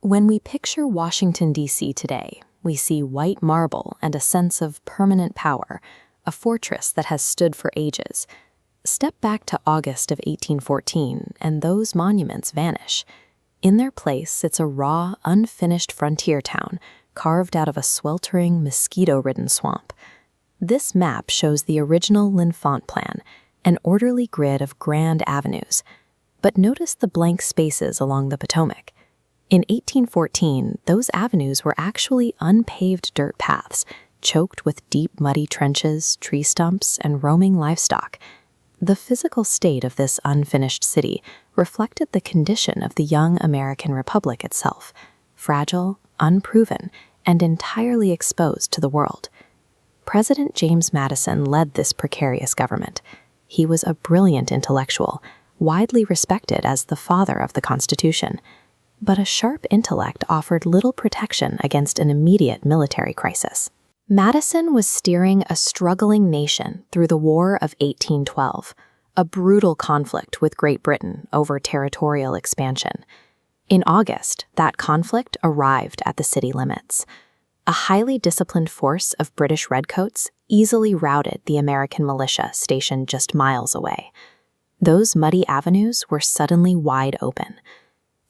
When we picture Washington, D.C. today, we see white marble and a sense of permanent power, a fortress that has stood for ages. Step back to August of 1814, and those monuments vanish. In their place sits a raw, unfinished frontier town, carved out of a sweltering, mosquito-ridden swamp. This map shows the original L'Enfant plan, an orderly grid of grand avenues. But notice the blank spaces along the Potomac. In 1814, those avenues were actually unpaved dirt paths, choked with deep, muddy trenches, tree stumps, and roaming livestock. The physical state of this unfinished city reflected the condition of the young American Republic itself, fragile, unproven, and entirely exposed to the world. President James Madison led this precarious government. He was a brilliant intellectual, widely respected as the father of the Constitution. But a sharp intellect offered little protection against an immediate military crisis. Madison was steering a struggling nation through the War of 1812, a brutal conflict with Great Britain over territorial expansion. In August, that conflict arrived at the city limits. A highly disciplined force of British redcoats easily routed the American militia stationed just miles away. Those muddy avenues were suddenly wide open.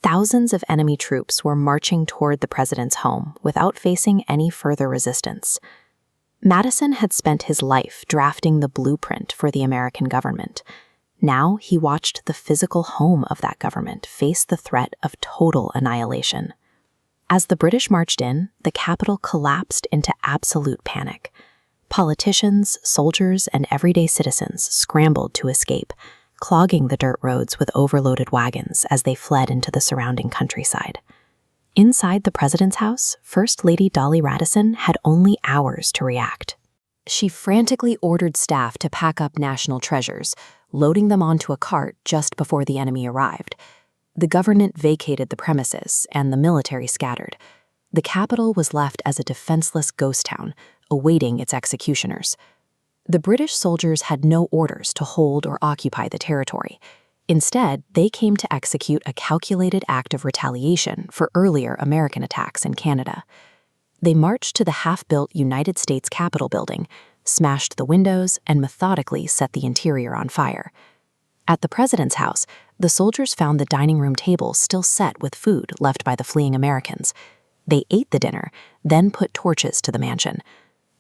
Thousands of enemy troops were marching toward the president's home without facing any further resistance. Madison had spent his life drafting the blueprint for the American government. Now he watched the physical home of that government face the threat of total annihilation. As the British marched in, the capital collapsed into absolute panic. Politicians, soldiers, and everyday citizens scrambled to escape, clogging the dirt roads with overloaded wagons as they fled into the surrounding countryside. Inside the president's house, First Lady Dolley Madison had only hours to react. She frantically ordered staff to pack up national treasures, loading them onto a cart just before the enemy arrived. The government vacated the premises, and the military scattered. The capital was left as a defenseless ghost town, awaiting its executioners. The British soldiers had no orders to hold or occupy the territory. Instead, they came to execute a calculated act of retaliation for earlier American attacks in Canada. They marched to the half-built United States Capitol building, smashed the windows, and methodically set the interior on fire. At the president's house, the soldiers found the dining room table still set with food left by the fleeing Americans. They ate the dinner, then put torches to the mansion.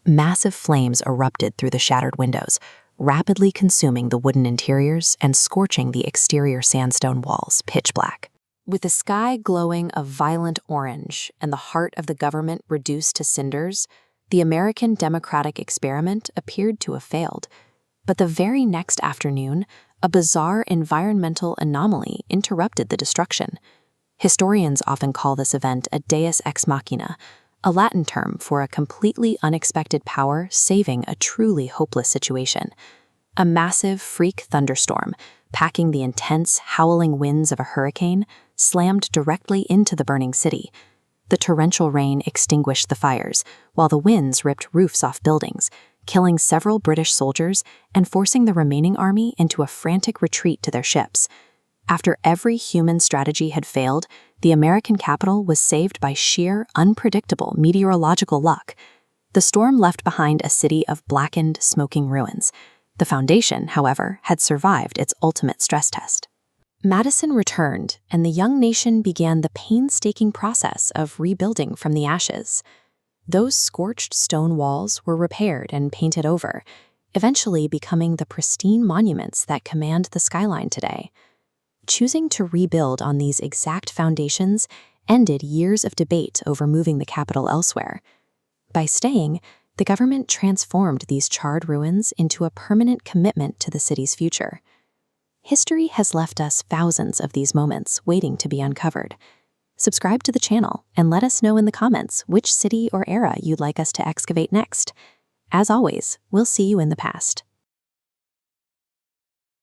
Massive flames erupted through the shattered windows, rapidly consuming the wooden interiors and scorching the exterior sandstone walls pitch black. With the sky glowing a violent orange and the heart of the government reduced to cinders, the American democratic experiment appeared to have failed. But the very next afternoon, a bizarre environmental anomaly interrupted the destruction. Historians often call this event a deus ex machina, a Latin term for a completely unexpected power saving a truly hopeless situation. A massive freak thunderstorm, packing the intense, howling winds of a hurricane, slammed directly into the burning city. The torrential rain extinguished the fires, while the winds ripped roofs off buildings, killing several British soldiers and forcing the remaining army into a frantic retreat to their ships. After every human strategy had failed, the American capital was saved by sheer, unpredictable meteorological luck. The storm left behind a city of blackened, smoking ruins. The foundation, however, had survived its ultimate stress test. Madison returned, and the young nation began the painstaking process of rebuilding from the ashes. Those scorched stone walls were repaired and painted over, eventually becoming the pristine monuments that command the skyline today. Choosing to rebuild on these exact foundations ended years of debate over moving the capital elsewhere. By staying, the government transformed these charred ruins into a permanent commitment to the city's future. History has left us thousands of these moments waiting to be uncovered. Subscribe to the channel and let us know in the comments which city or era you'd like us to excavate next. As always, we'll see you in the past.